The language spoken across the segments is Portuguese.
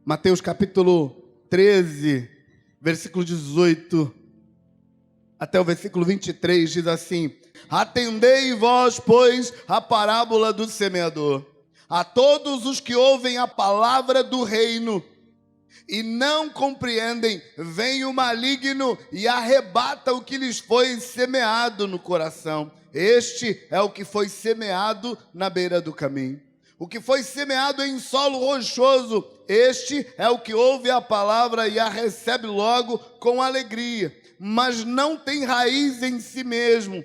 Mateus capítulo 13, versículo 18 até o versículo 23, diz assim: Atendei vós, pois, a parábola do semeador. A todos os que ouvem a palavra do reino e não compreendem, vem o maligno e arrebata o que lhes foi semeado no coração. Este é o que foi semeado na beira do caminho. O que foi semeado em solo rochoso, este é o que ouve a palavra e a recebe logo com alegria, mas não tem raiz em si mesmo,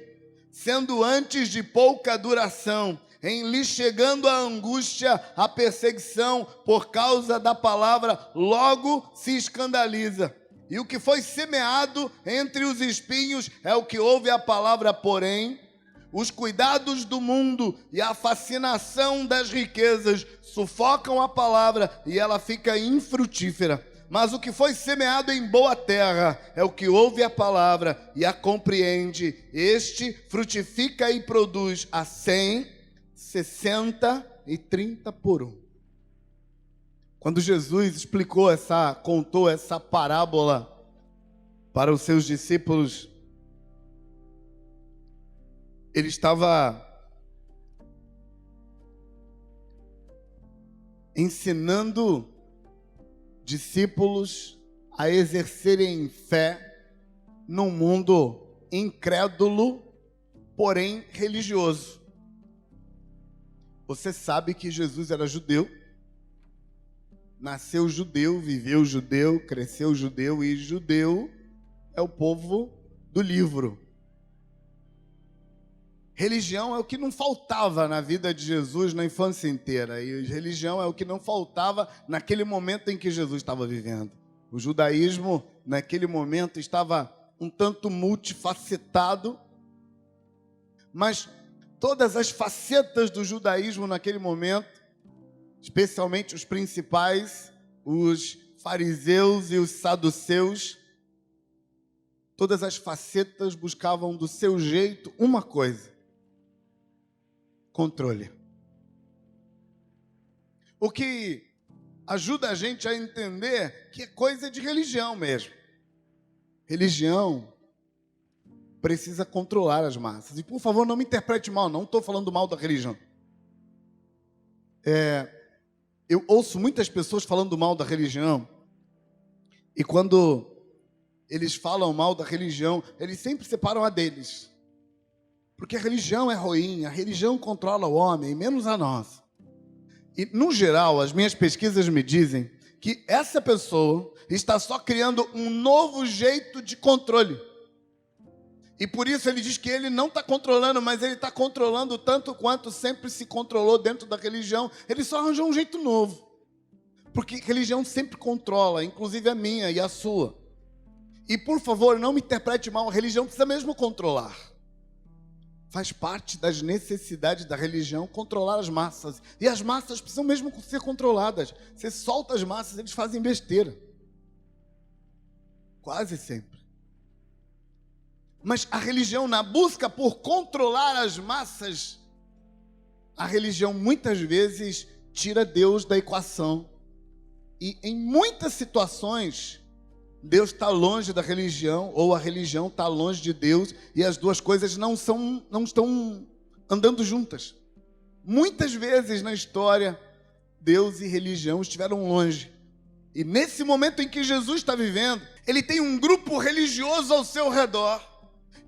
sendo antes de pouca duração. Em lhe chegando a angústia, a perseguição por causa da palavra, logo se escandaliza. E o que foi semeado entre os espinhos é o que ouve a palavra, porém os cuidados do mundo e a fascinação das riquezas sufocam a palavra e ela fica infrutífera. Mas o que foi semeado em boa terra é o que ouve a palavra e a compreende. Este frutifica e produz a 100, 60 e 30 por um. Quando Jesus contou essa parábola para os seus discípulos, ele estava ensinando discípulos a exercerem fé num mundo incrédulo, porém religioso. Você sabe que Jesus era judeu, nasceu judeu, viveu judeu, cresceu judeu, e judeu é o povo do livro. Religião é o que não faltava na vida de Jesus na infância inteira. E religião é o que não faltava naquele momento em que Jesus estava vivendo. O judaísmo, naquele momento, estava um tanto multifacetado. Mas todas as facetas do judaísmo naquele momento, especialmente os principais, os fariseus e os saduceus, todas as facetas buscavam do seu jeito uma coisa: controle. O que ajuda a gente a entender que é coisa de religião mesmo. Religião precisa controlar as massas. E, por favor, não me interprete mal, não estou falando mal da religião. Eu ouço muitas pessoas falando mal da religião, e quando eles falam mal da religião, eles sempre separam a deles. Porque a religião é ruim, a religião controla o homem, menos a nossa. E, no geral, as minhas pesquisas me dizem que essa pessoa está só criando um novo jeito de controle. E por isso ele diz que ele não está controlando, mas ele está controlando tanto quanto sempre se controlou dentro da religião. Ele só arranjou um jeito novo. Porque religião sempre controla, inclusive a minha e a sua. E, por favor, não me interprete mal, a religião precisa mesmo controlar. Faz parte das necessidades da religião controlar as massas. E as massas precisam mesmo ser controladas. Você solta as massas, eles fazem besteira. Quase sempre. Mas a religião, na busca por controlar as massas, a religião muitas vezes tira Deus da equação. E em muitas situações, Deus está longe da religião, ou a religião está longe de Deus, e as duas coisas não estão andando juntas. Muitas vezes na história, Deus e religião estiveram longe. E nesse momento em que Jesus está vivendo, ele tem um grupo religioso ao seu redor,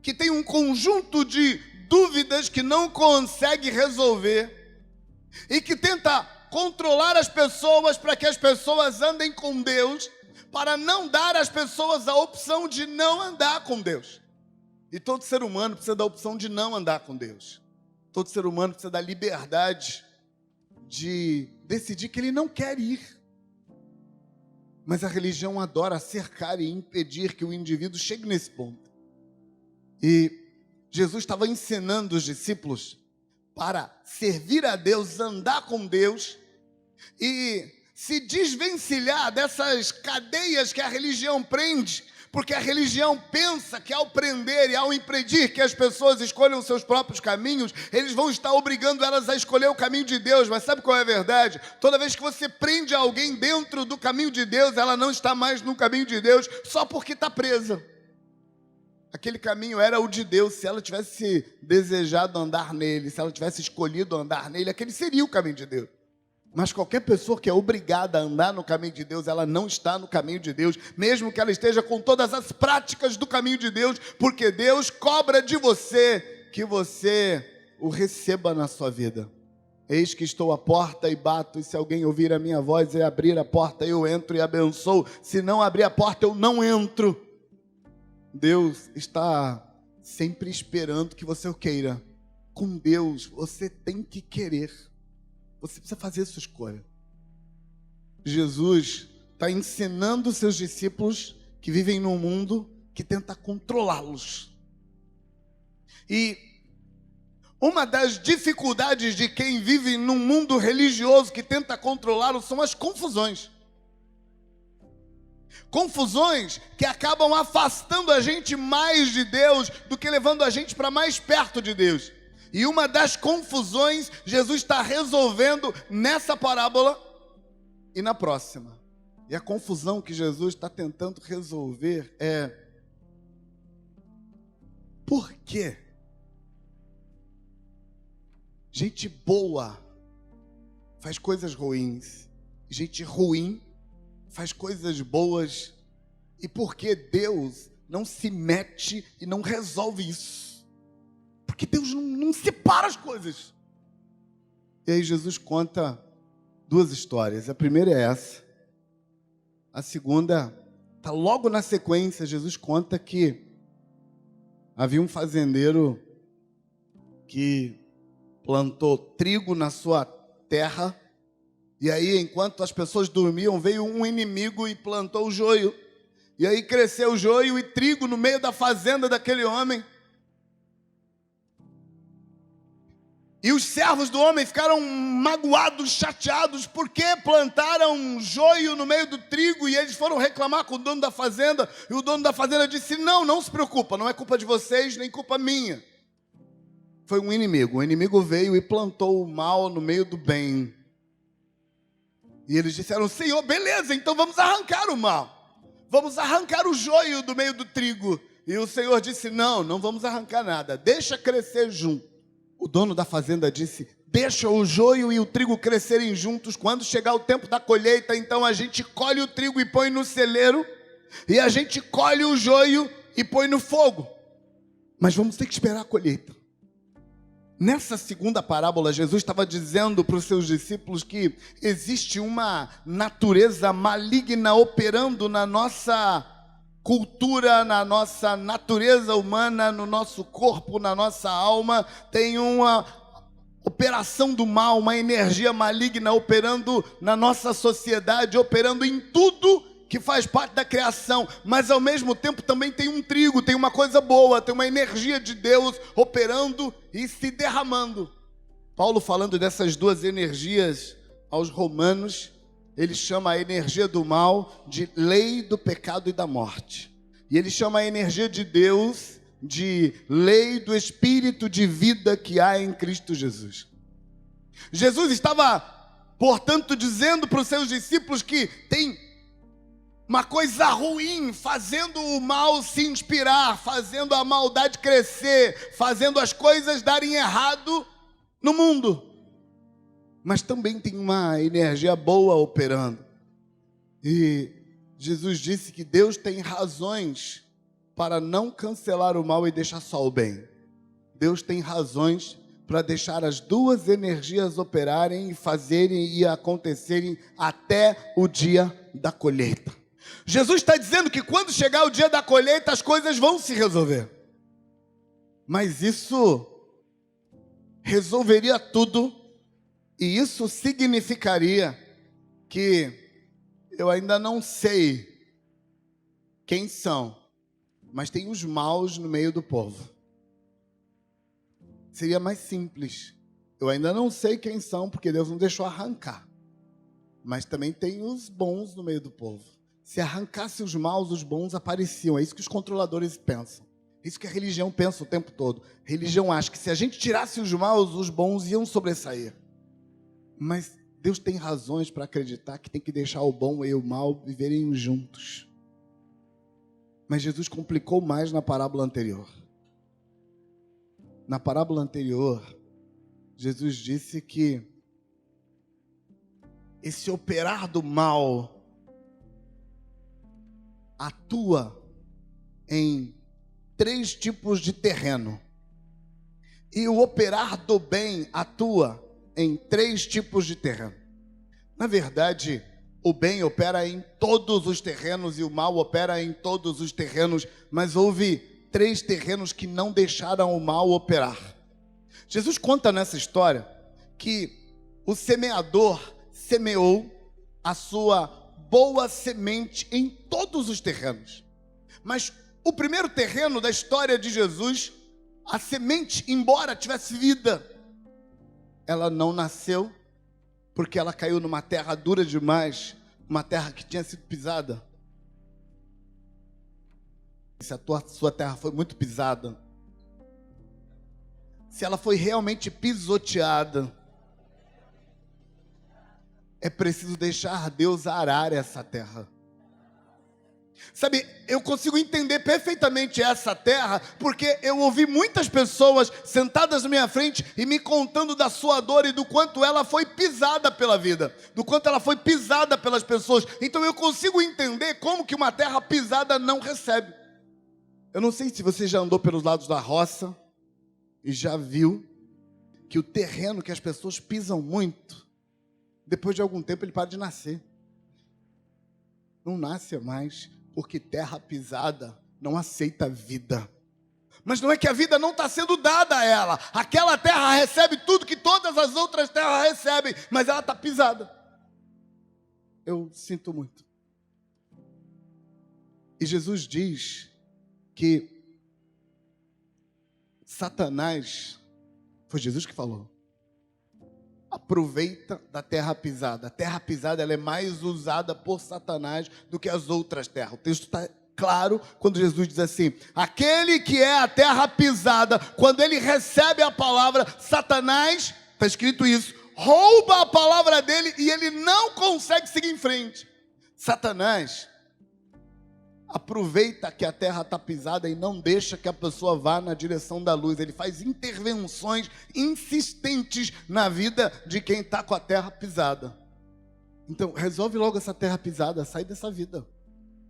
que tem um conjunto de dúvidas que não consegue resolver, e que tenta controlar as pessoas para que as pessoas andem com Deus, para não dar às pessoas a opção de não andar com Deus. E todo ser humano precisa da opção de não andar com Deus. Todo ser humano precisa da liberdade de decidir que ele não quer ir. Mas a religião adora cercar e impedir que o indivíduo chegue nesse ponto. E Jesus estava ensinando os discípulos para servir a Deus, andar com Deus e se desvencilhar dessas cadeias que a religião prende, Porque a religião pensa que ao prender e ao impedir que as pessoas escolham seus próprios caminhos, eles vão estar obrigando elas a escolher o caminho de Deus. Mas sabe qual é a verdade? Toda vez que você prende alguém dentro do caminho de Deus, ela não está mais no caminho de Deus só porque está presa. Aquele caminho era o de Deus. Se ela tivesse desejado andar nele, se ela tivesse escolhido andar nele, aquele seria o caminho de Deus. Mas qualquer pessoa que é obrigada a andar no caminho de Deus, ela não está no caminho de Deus, mesmo que ela esteja com todas as práticas do caminho de Deus, porque Deus cobra de você que você o receba na sua vida. Eis que estou à porta e bato, e se alguém ouvir a minha voz e abrir a porta, eu entro e abençoo. Se não abrir a porta, eu não entro. Deus está sempre esperando que você o queira. Com Deus, você tem que querer. Você precisa fazer a sua escolha. Jesus está ensinando os seus discípulos que vivem num mundo que tenta controlá-los. E uma das dificuldades de quem vive num mundo religioso que tenta controlá-los são as confusões. Confusões que acabam afastando a gente mais de Deus do que levando a gente para mais perto de Deus. E uma das confusões Jesus está resolvendo nessa parábola e na próxima. E a confusão que Jesus está tentando resolver é: por quê? Gente boa faz coisas ruins, gente ruim faz coisas boas, e por que Deus não se mete e não resolve isso? Porque Deus não separa as coisas. E aí Jesus conta duas histórias. A primeira é essa. A segunda está logo na sequência. Jesus conta que havia um fazendeiro que plantou trigo na sua terra. E aí, enquanto as pessoas dormiam, veio um inimigo e plantou o joio. E aí cresceu o joio e trigo no meio da fazenda daquele homem. E os servos do homem ficaram magoados, chateados, porque plantaram joio no meio do trigo, e eles foram reclamar com o dono da fazenda, e o dono da fazenda disse: não se preocupa, não é culpa de vocês, nem culpa minha. Foi um inimigo. O inimigo veio e plantou o mal no meio do bem. E eles disseram: Senhor, beleza, então vamos arrancar o mal. Vamos arrancar o joio do meio do trigo. E o Senhor disse: não vamos arrancar nada, deixa crescer junto. O dono da fazenda disse: deixa o joio e o trigo crescerem juntos. Quando chegar o tempo da colheita, então a gente colhe o trigo e põe no celeiro, e a gente colhe o joio e põe no fogo. Mas vamos ter que esperar a colheita. Nessa segunda parábola, Jesus estava dizendo para os seus discípulos que existe uma natureza maligna operando na nossa cultura, na nossa natureza humana, no nosso corpo, na nossa alma. Tem uma operação do mal, uma energia maligna operando na nossa sociedade, operando em tudo que faz parte da criação, mas ao mesmo tempo também tem um trigo, tem uma coisa boa, tem uma energia de Deus operando e se derramando. Paulo, falando dessas duas energias aos Romanos, ele chama a energia do mal de lei do pecado e da morte. E ele chama a energia de Deus de lei do espírito de vida que há em Cristo Jesus. Jesus estava, portanto, dizendo para os seus discípulos que tem uma coisa ruim fazendo o mal se inspirar, fazendo a maldade crescer, fazendo as coisas darem errado no mundo. Mas também tem uma energia boa operando. E Jesus disse que Deus tem razões para não cancelar o mal e deixar só o bem. Deus tem razões para deixar as duas energias operarem e fazerem e acontecerem até o dia da colheita. Jesus está dizendo que quando chegar o dia da colheita, as coisas vão se resolver. Mas isso resolveria tudo, e isso significaria que eu ainda não sei quem são, mas tem os maus no meio do povo. Seria mais simples. Eu ainda não sei quem são, porque Deus não deixou arrancar. Mas também tem os bons no meio do povo. Se arrancasse os maus, os bons apareciam. É isso que os controladores pensam. É isso que a religião pensa o tempo todo. A religião acha que se a gente tirasse os maus, os bons iam sobressair. Mas Deus tem razões para acreditar que tem que deixar o bom e o mal viverem juntos. Mas Jesus complicou mais na parábola anterior. Na parábola anterior, Jesus disse que esse operar do mal atua em 3 tipos de terreno. E o operar do bem atua em 3 tipos de terreno. Na verdade, o bem opera em todos os terrenos e o mal opera em todos os terrenos, mas houve 3 terrenos que não deixaram o mal operar. Jesus conta nessa história que o semeador semeou a sua boa semente em todos os terrenos. Mas o primeiro terreno da história de Jesus, a semente, embora tivesse vida, ela não nasceu porque ela caiu numa terra dura demais, uma terra que tinha sido pisada. Se a sua terra foi muito pisada, se ela foi realmente pisoteada, é preciso deixar Deus arar essa terra. Sabe, eu consigo entender perfeitamente essa terra, porque eu ouvi muitas pessoas sentadas na minha frente e me contando da sua dor e do quanto ela foi pisada pela vida, do quanto ela foi pisada pelas pessoas. Então eu consigo entender como que uma terra pisada não recebe. Eu não sei se você já andou pelos lados da roça e já viu que o terreno que as pessoas pisam muito, depois de algum tempo ele para de nascer. Não nasce mais. Porque terra pisada não aceita vida. Mas não é que a vida não está sendo dada a ela. Aquela terra recebe tudo que todas as outras terras recebem, mas ela está pisada. Eu sinto muito. E Jesus diz que Satanás, foi Jesus que falou, aproveita da terra pisada. A terra pisada ela é mais usada por Satanás do que as outras terras. O texto está claro quando Jesus diz assim: aquele que é a terra pisada, quando ele recebe a palavra, Satanás, está escrito isso, rouba a palavra dele e ele não consegue seguir em frente. Satanás aproveita que a terra está pisada e não deixa que a pessoa vá na direção da luz. Ele faz intervenções insistentes na vida de quem está com a terra pisada. Então, resolve logo essa terra pisada, sai dessa vida.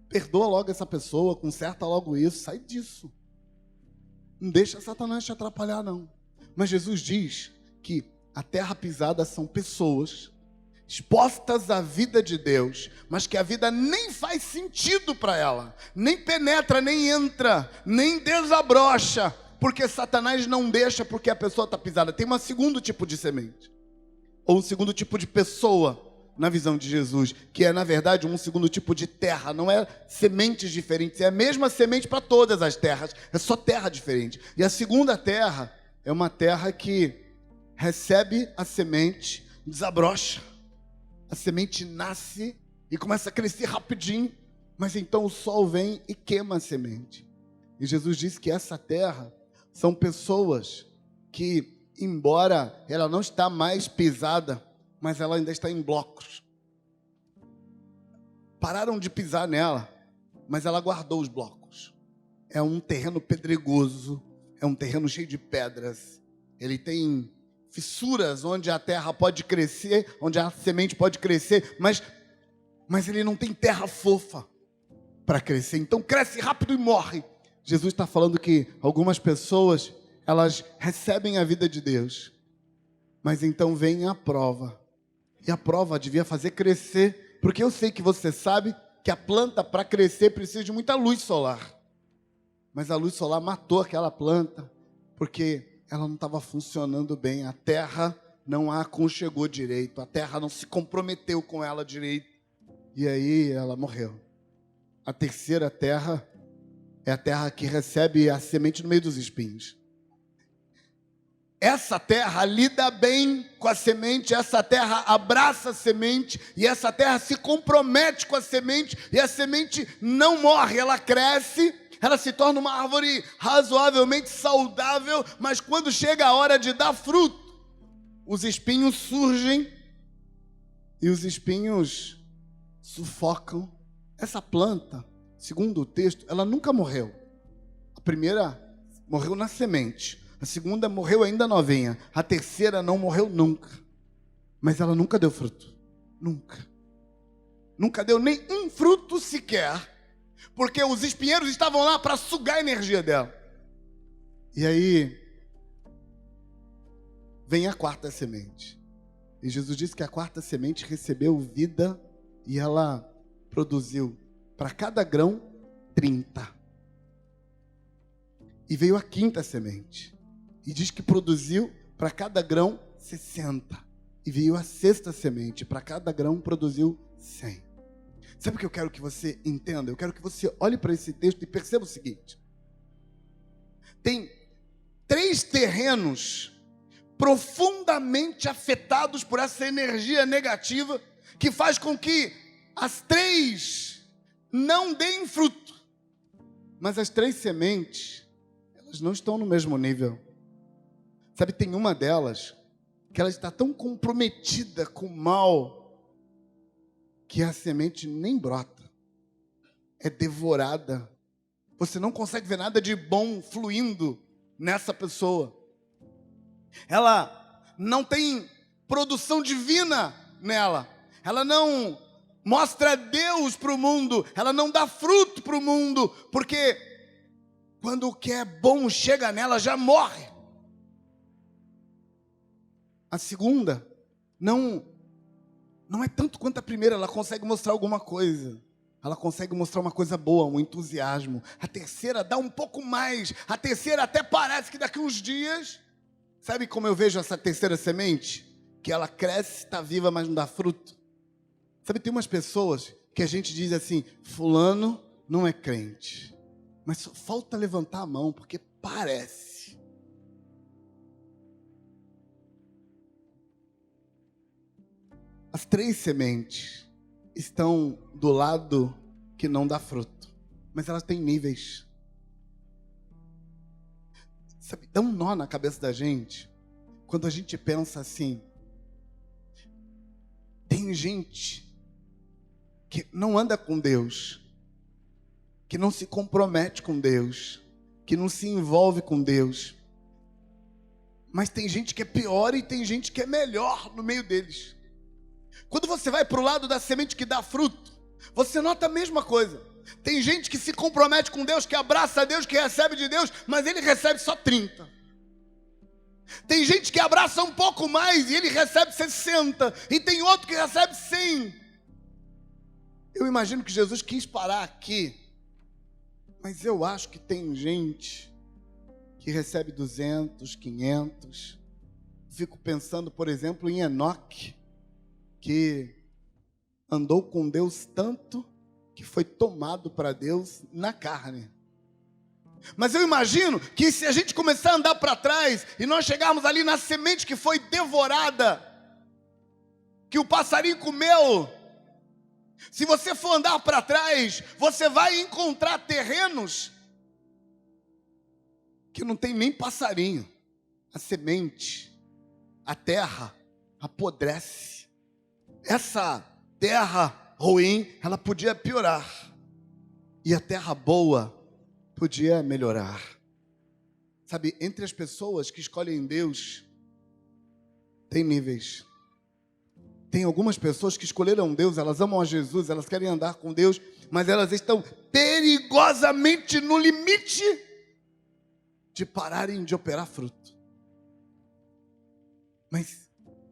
Perdoa logo essa pessoa, conserta logo isso, sai disso. Não deixa Satanás te atrapalhar, não. Mas Jesus diz que a terra pisada são pessoas expostas à vida de Deus, mas que a vida nem faz sentido para ela, nem penetra, nem entra, nem desabrocha, porque Satanás não deixa, porque a pessoa está pisada. Tem um segundo tipo de semente, ou um segundo tipo de pessoa, na visão de Jesus, que é na verdade um segundo tipo de terra. Não é sementes diferentes, é a mesma semente para todas as terras, é só terra diferente. E a segunda terra é uma terra que recebe a semente, desabrocha, a semente nasce e começa a crescer rapidinho, mas então o sol vem e queima a semente. E Jesus disse que essa terra são pessoas que, embora ela não está mais pisada, mas ela ainda está em blocos. Pararam de pisar nela, mas ela guardou os blocos. É um terreno pedregoso, é um terreno cheio de pedras. Ele tem fissuras onde a terra pode crescer, onde a semente pode crescer, mas ele não tem terra fofa para crescer. Então cresce rápido e morre. Jesus está falando que algumas pessoas, elas recebem a vida de Deus, mas então vem a prova. E a prova devia fazer crescer, porque eu sei que você sabe que a planta, para crescer, precisa de muita luz solar. Mas a luz solar matou aquela planta, porque ela não estava funcionando bem. A terra não a aconchegou direito, a terra não se comprometeu com ela direito, e aí ela morreu. A terceira terra é a terra que recebe a semente no meio dos espinhos. essa terra lida bem com a semente, essa terra abraça a semente, e essa terra se compromete com a semente, e a semente não morre, ela cresce, ela se torna uma árvore razoavelmente saudável, mas quando chega a hora de dar fruto, os espinhos surgem, e os espinhos sufocam. Essa planta, segundo o texto, ela nunca morreu. A primeira morreu na semente. A segunda morreu ainda novinha. A terceira não morreu nunca. Mas ela nunca deu fruto. Nunca. Nunca deu nem um fruto sequer. Porque os espinheiros estavam lá para sugar a energia dela. E aí vem a quarta semente. E Jesus disse que a quarta semente recebeu vida e ela produziu para cada grão 30. E veio a quinta semente. E diz que produziu para cada grão 60. E veio a sexta semente. Para cada grão produziu 100. Sabe o que eu quero que você entenda? Eu quero que você olhe para esse texto e perceba o seguinte. Tem 3 terrenos profundamente afetados por essa energia negativa que faz com que as 3 não deem fruto. Mas as 3 sementes, elas não estão no mesmo nível. Sabe, tem uma delas que ela está tão comprometida com o mal que a semente nem brota. É devorada. Você não consegue ver nada de bom fluindo nessa pessoa. Ela não tem produção divina nela. Ela não mostra Deus para o mundo. Ela não dá fruto para o mundo. Porque quando o que é bom chega nela, já morre. A segunda não é tanto quanto a primeira. Ela consegue mostrar alguma coisa. Ela consegue mostrar uma coisa boa, um entusiasmo. A terceira dá um pouco mais. A terceira até parece que daqui uns dias... Sabe como eu vejo essa terceira semente? Que ela cresce, está viva, mas não dá fruto. Sabe, tem umas pessoas que a gente diz assim, fulano não é crente. Mas só falta levantar a mão, porque parece. As 3 sementes estão do lado que não dá fruto. Mas elas têm níveis. Sabe, dá um nó na cabeça da gente quando a gente pensa assim. Tem gente que não anda com Deus, que não se compromete com Deus, que não se envolve com Deus. Mas tem gente que é pior e tem gente que é melhor no meio deles. Quando você vai para o lado da semente que dá fruto, você nota a mesma coisa. Tem gente que se compromete com Deus, que abraça a Deus, que recebe de Deus, mas ele recebe só 30. Tem gente que abraça um pouco mais e ele recebe 60. E tem outro que recebe 100. Eu imagino que Jesus quis parar aqui. Mas eu acho que tem gente que recebe 200, 500. Fico pensando, por exemplo, em Enoque, que andou com Deus tanto que foi tomado para Deus na carne. Mas eu imagino que se a gente começar a andar para trás e nós chegarmos ali na semente que foi devorada, que o passarinho comeu, se você for andar para trás, você vai encontrar terrenos que não tem nem passarinho. A semente, a terra apodrece. Essa terra ruim, ela podia piorar. E a terra boa podia melhorar. Sabe, entre as pessoas que escolhem Deus, tem níveis. Tem algumas pessoas que escolheram Deus, elas amam a Jesus, elas querem andar com Deus, mas elas estão perigosamente no limite de pararem de operar fruto. Mas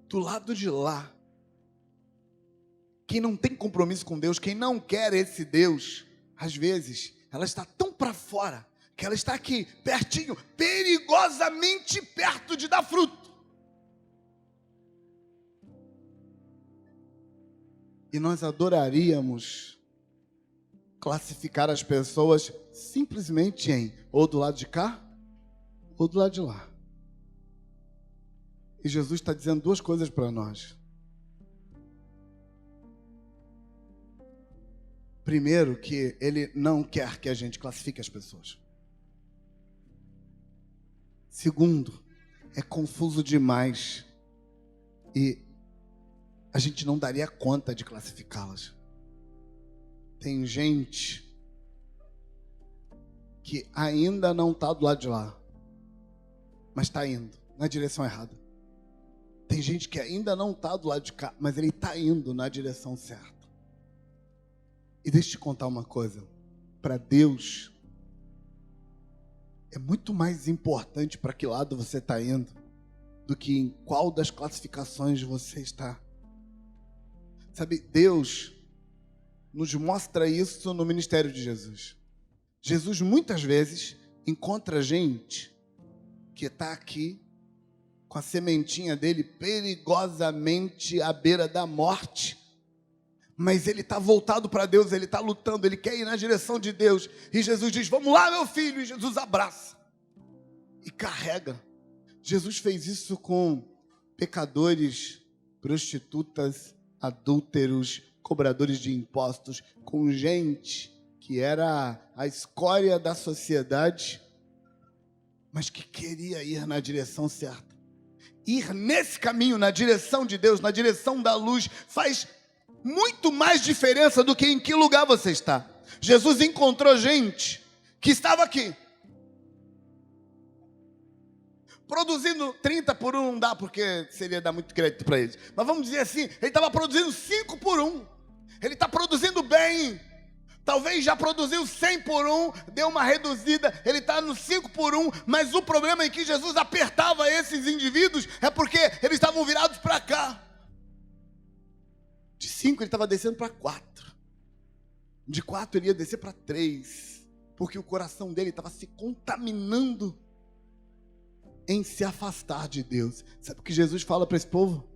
do lado de lá, quem não tem compromisso com Deus, quem não quer esse Deus, às vezes, ela está tão para fora, que ela está aqui, pertinho, perigosamente perto de dar fruto. E nós adoraríamos classificar as pessoas simplesmente em ou do lado de cá, ou do lado de lá. E Jesus está dizendo duas coisas para nós. Primeiro, que ele não quer que a gente classifique as pessoas. Segundo, é confuso demais e a gente não daria conta de classificá-las. Tem gente que ainda não está do lado de lá, mas está indo na direção errada. Tem gente que ainda não está do lado de cá, mas ele está indo na direção certa. E deixa eu te contar uma coisa. Para Deus, é muito mais importante para que lado você está indo do que em qual das classificações você está. Sabe, Deus nos mostra isso no ministério de Jesus. Jesus muitas vezes encontra gente que está aqui com a sementinha dele perigosamente à beira da morte, mas ele está voltado para Deus, ele está lutando, ele quer ir na direção de Deus, e Jesus diz, vamos lá meu filho, e Jesus abraça e carrega. Jesus fez isso com pecadores, prostitutas, adúlteros, cobradores de impostos, com gente que era a escória da sociedade, mas que queria ir na direção certa. Ir nesse caminho, na direção de Deus, na direção da luz, faz muito mais diferença do que em que lugar você está. Jesus encontrou gente que estava aqui, produzindo 30 por 1, não dá porque seria dar muito crédito para eles, mas vamos dizer assim, ele estava produzindo 5 por 1, ele está produzindo bem, talvez já produziu 100 por 1, deu uma reduzida, ele está no 5 por 1, mas o problema é que Jesus apertava esses indivíduos, é porque eles estavam virados para cá. De 5 ele estava descendo para 4, de 4 ele ia descer para 3, porque o coração dele estava se contaminando em se afastar de Deus. Sabe o que Jesus fala para esse povo?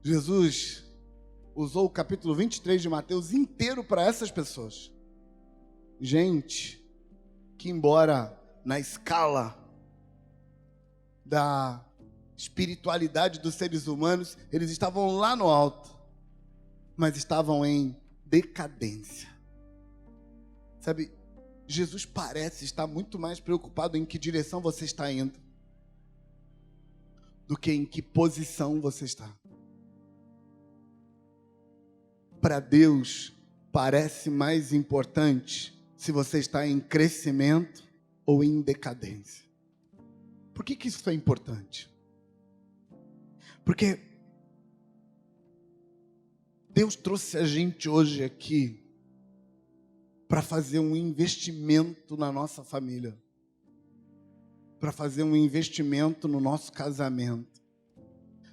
Jesus usou o capítulo 23 de Mateus inteiro para essas pessoas. Gente que, embora na escala da espiritualidade dos seres humanos, eles estavam lá no alto, mas estavam em decadência. Sabe, Jesus parece estar muito mais preocupado em que direção você está indo do que em que posição você está. Para Deus, parece mais importante se você está em crescimento ou em decadência. Por que isso é importante? Porque Deus trouxe a gente hoje aqui para fazer um investimento na nossa família, para fazer um investimento no nosso casamento.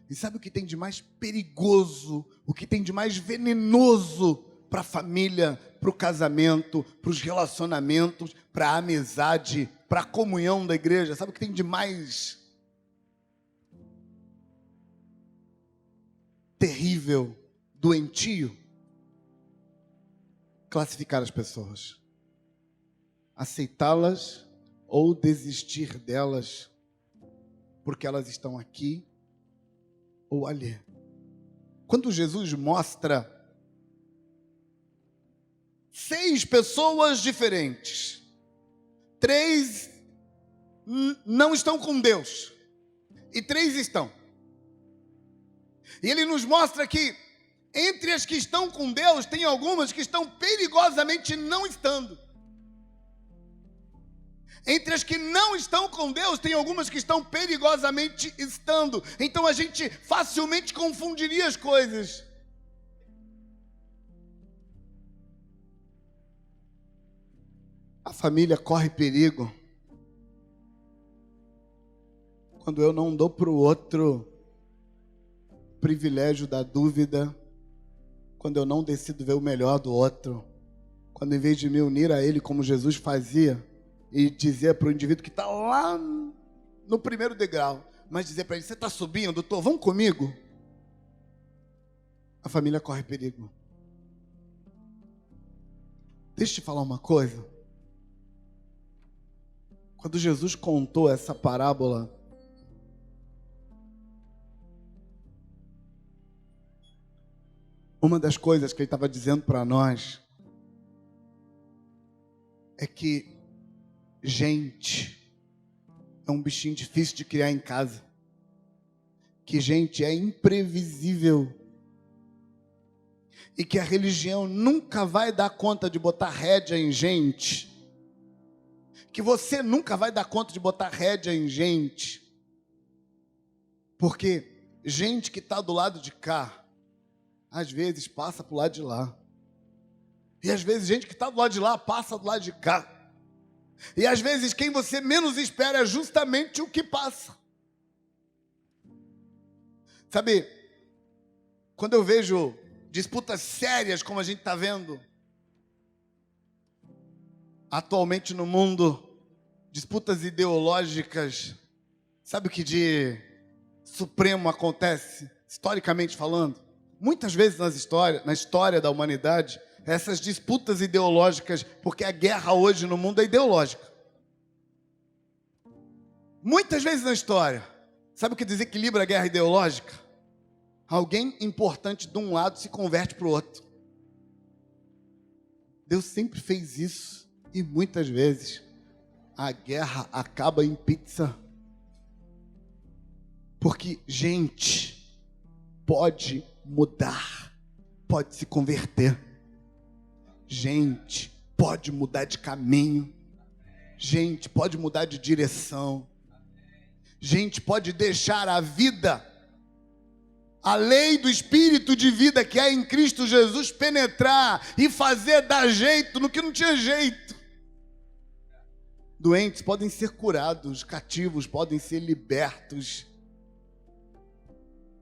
E sabe o que tem de mais perigoso, o que tem de mais venenoso para a família, para o casamento, para os relacionamentos, para a amizade, para a comunhão da igreja? Sabe o que tem de mais terrível, doentio? Classificar as pessoas, aceitá-las ou desistir delas, porque elas estão aqui ou ali. Quando Jesus mostra 6 pessoas diferentes, 3 não estão com Deus e 3 estão. E ele nos mostra que entre as que estão com Deus, tem algumas que estão perigosamente não estando. Entre as que não estão com Deus, tem algumas que estão perigosamente estando. Então a gente facilmente confundiria as coisas. A família corre perigo quando eu não dou para o outro o privilégio da dúvida, quando eu não decido ver o melhor do outro, quando em vez de me unir a ele como Jesus fazia e dizer para o indivíduo que está lá no primeiro degrau, mas dizer para ele, você está subindo, doutor, vamos comigo? A família corre perigo. Deixa eu te falar uma coisa. Quando Jesus contou essa parábola Uma das coisas que ele estava dizendo para nós é que gente é um bichinho difícil de criar em casa. Que gente é imprevisível. E que a religião nunca vai dar conta de botar rédea em gente. Que você nunca vai dar conta de botar rédea em gente. Porque gente que está do lado de cá, às vezes passa para o lado de lá. E às vezes gente que está do lado de lá passa do lado de cá. E às vezes quem você menos espera é justamente o que passa. Sabe, quando eu vejo disputas sérias como a gente está vendo atualmente no mundo, disputas ideológicas, sabe o que de supremo acontece, historicamente falando? Muitas vezes na história da humanidade, essas disputas ideológicas, porque a guerra hoje no mundo é ideológica. Muitas vezes na história, sabe o que desequilibra a guerra ideológica? Alguém importante de um lado se converte para o outro. Deus sempre fez isso e muitas vezes a guerra acaba em pizza. Porque gente pode mudar, pode se converter. Gente pode mudar de caminho. Gente pode mudar de direção. Gente pode deixar a vida, a lei do Espírito de vida que há em Cristo Jesus penetrar e fazer dar jeito no que não tinha jeito. Doentes podem ser curados, cativos podem ser libertos,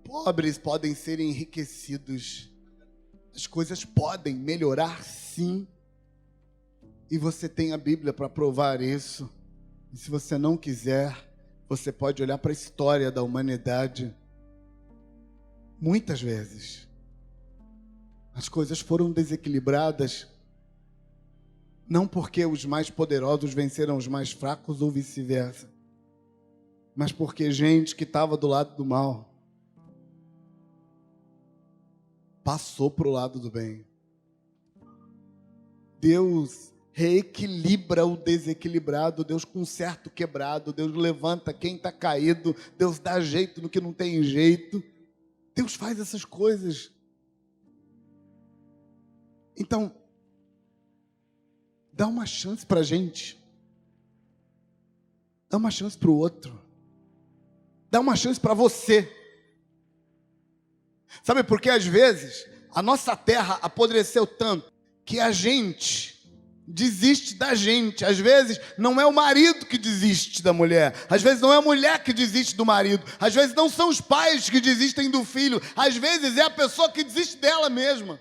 pobres podem ser enriquecidos. As coisas podem melhorar, sim. E você tem a Bíblia para provar isso. E se você não quiser, você pode olhar para a história da humanidade. Muitas vezes, as coisas foram desequilibradas, não porque os mais poderosos venceram os mais fracos ou vice-versa, mas porque gente que estava do lado do mal passou para o lado do bem. Deus reequilibra o desequilibrado, Deus conserta o quebrado, Deus levanta quem está caído, Deus dá jeito no que não tem jeito. Deus faz essas coisas. Então, dá uma chance para a gente. Dá uma chance para o outro. Dá uma chance para você. Sabe por que às vezes a nossa terra apodreceu tanto que a gente desiste da gente? Às vezes não é o marido que desiste da mulher, às vezes não é a mulher que desiste do marido, às vezes não são os pais que desistem do filho, às vezes é a pessoa que desiste dela mesma.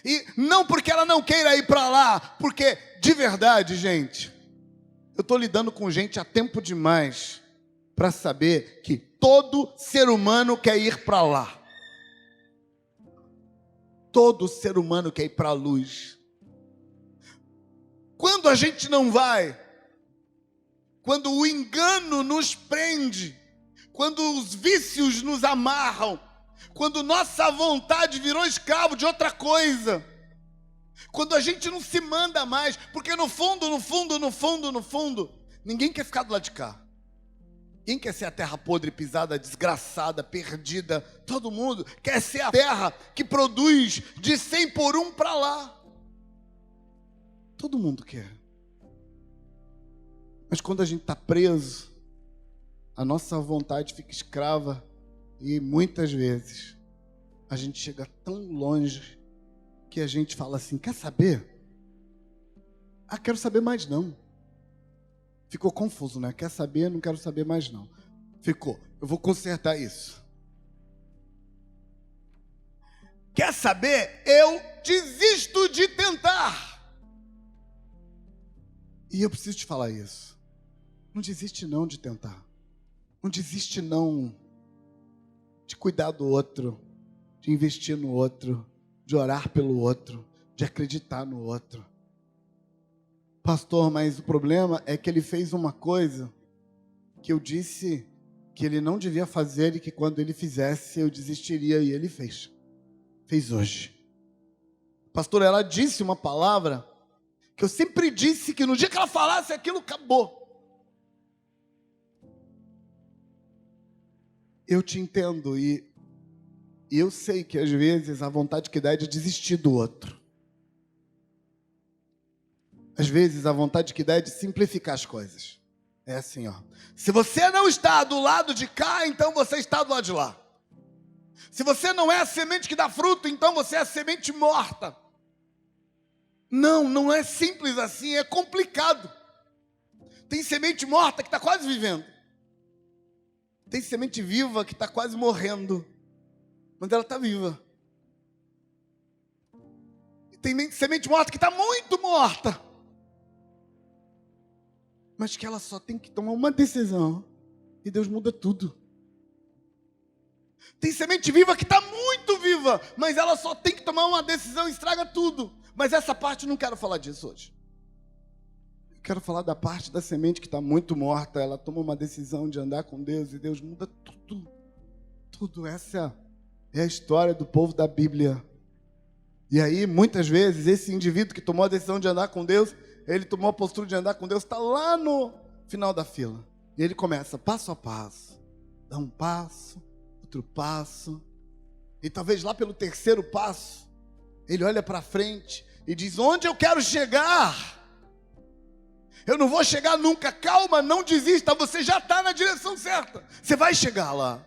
E não porque ela não queira ir para lá, porque de verdade, gente, eu estou lidando com gente há tempo demais para saber que todo ser humano quer ir para lá. Todo ser humano quer ir para a luz. Quando a gente não vai, quando o engano nos prende, quando os vícios nos amarram, quando nossa vontade virou escravo de outra coisa, quando a gente não se manda mais, porque no fundo, ninguém quer ficar do lado de cá. Quem quer ser a terra podre, pisada, desgraçada, perdida? Todo mundo quer ser a terra que produz de 100 por 1 para lá. Todo mundo quer. Mas quando a gente está preso, a nossa vontade fica escrava e muitas vezes a gente chega tão longe que a gente fala assim, quer saber? Ah, quero saber mais não. Ficou confuso, né? Quer saber? Não quero saber mais não. Ficou. Eu vou consertar isso. Quer saber? Eu desisto de tentar. E eu preciso te falar isso. Não desiste não de tentar. Não desiste não de cuidar do outro, de investir no outro, de orar pelo outro, de acreditar no outro. Pastor, mas o problema é que ele fez uma coisa que eu disse que ele não devia fazer e que quando ele fizesse eu desistiria, e ele fez. fez hoje. Pastora, ela disse uma palavra que eu sempre disse que no dia que ela falasse aquilo, acabou. Eu te entendo e eu sei que às vezes a vontade que dá é de desistir do outro. Às vezes a vontade que dá é de simplificar as coisas. É assim, ó. Se você não está do lado de cá, então você está do lado de lá. Se você não é a semente que dá fruto, então você é a semente morta. Não, não é simples assim, é complicado. Tem semente morta que está quase vivendo. Tem semente viva que está quase morrendo. Mas ela está viva. Tem semente morta que está muito morta. Mas que ela só tem que tomar uma decisão. E Deus muda tudo. Tem semente viva que está muito viva. Mas ela só tem que tomar uma decisão e estraga tudo. Mas essa parte eu não quero falar disso hoje. Eu quero falar da parte da semente que está muito morta. Ela toma uma decisão de andar com Deus e Deus muda tudo. Tudo. Essa é a história do povo da Bíblia. E aí, muitas vezes, esse indivíduo que tomou a decisão de andar com Deus, ele tomou a postura de andar com Deus, está lá no final da fila. E ele começa passo a passo. Dá um passo, outro passo. E talvez lá pelo terceiro passo, ele olha para frente e diz: onde eu quero chegar? Eu não vou chegar nunca. Calma, não desista. Você já está na direção certa. Você vai chegar lá.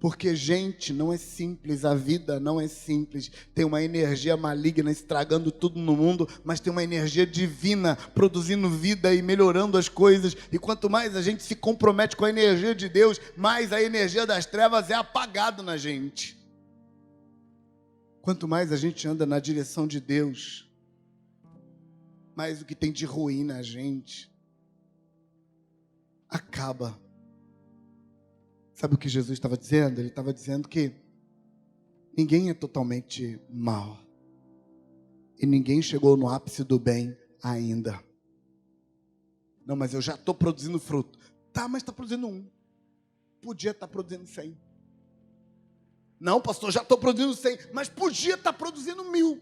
Porque, gente, não é simples. A vida não é simples. Tem uma energia maligna estragando tudo no mundo, mas tem uma energia divina produzindo vida e melhorando as coisas. E quanto mais a gente se compromete com a energia de Deus, mais a energia das trevas é apagada na gente. Quanto mais a gente anda na direção de Deus, mais o que tem de ruim na gente acaba. Sabe o que Jesus estava dizendo? Ele estava dizendo que ninguém é totalmente mal. E ninguém chegou no ápice do bem ainda. Não, mas eu já estou produzindo fruto. Tá, mas está produzindo 1. Podia estar produzindo 100. Não, pastor, já estou produzindo 100, mas podia estar produzindo 1000.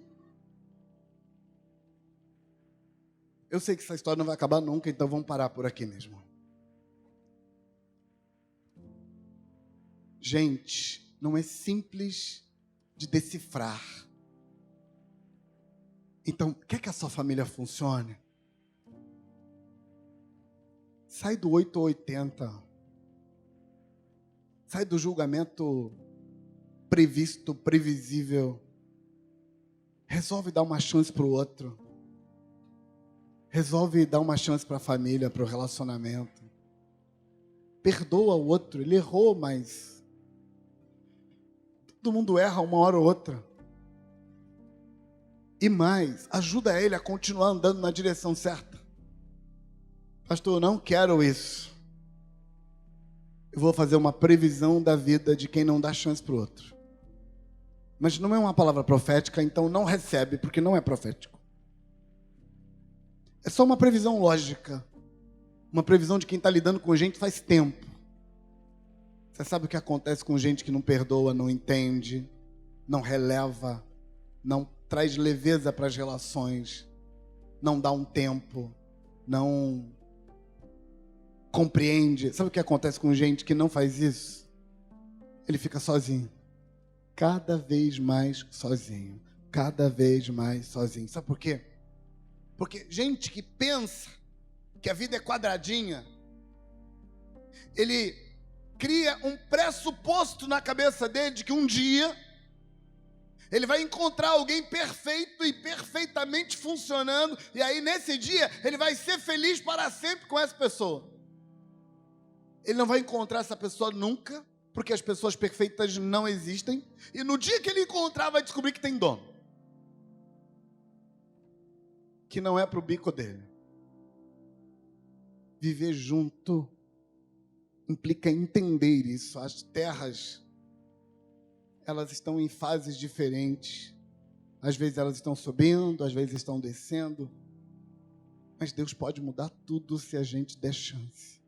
Eu sei que essa história não vai acabar nunca, então vamos parar por aqui mesmo. Gente, não é simples de decifrar. Então, quer que a sua família funcione? Sai do 8 ou 80. Sai do julgamento previsto, previsível. Resolve dar uma chance para o outro. Resolve dar uma chance para a família, para o relacionamento. Perdoa o outro. Ele errou, mas todo mundo erra uma hora ou outra. E mais, ajuda ele a continuar andando na direção certa. Pastor, eu não quero isso. Eu vou fazer uma previsão da vida de quem não dá chance para o outro. Mas não é uma palavra profética, então não recebe, porque não é profético. É só uma previsão lógica. Uma previsão de quem está lidando com gente faz tempo. Você sabe o que acontece com gente que não perdoa, não entende, não releva, não traz leveza para as relações, não dá um tempo, não compreende. Sabe o que acontece com gente que não faz isso? Ele fica sozinho. Cada vez mais sozinho. Cada vez mais sozinho. Sabe por quê? Porque gente que pensa que a vida é quadradinha, ele cria um pressuposto na cabeça dele de que um dia ele vai encontrar alguém perfeito e perfeitamente funcionando, e aí nesse dia ele vai ser feliz para sempre com essa pessoa. Ele não vai encontrar essa pessoa nunca, porque as pessoas perfeitas não existem, e no dia que ele encontrar vai descobrir que tem dono, que não é para o bico dele. Viver junto implica entender isso. As terras, elas estão em fases diferentes. Às vezes elas estão subindo, às vezes estão descendo. Mas Deus pode mudar tudo se a gente der chance.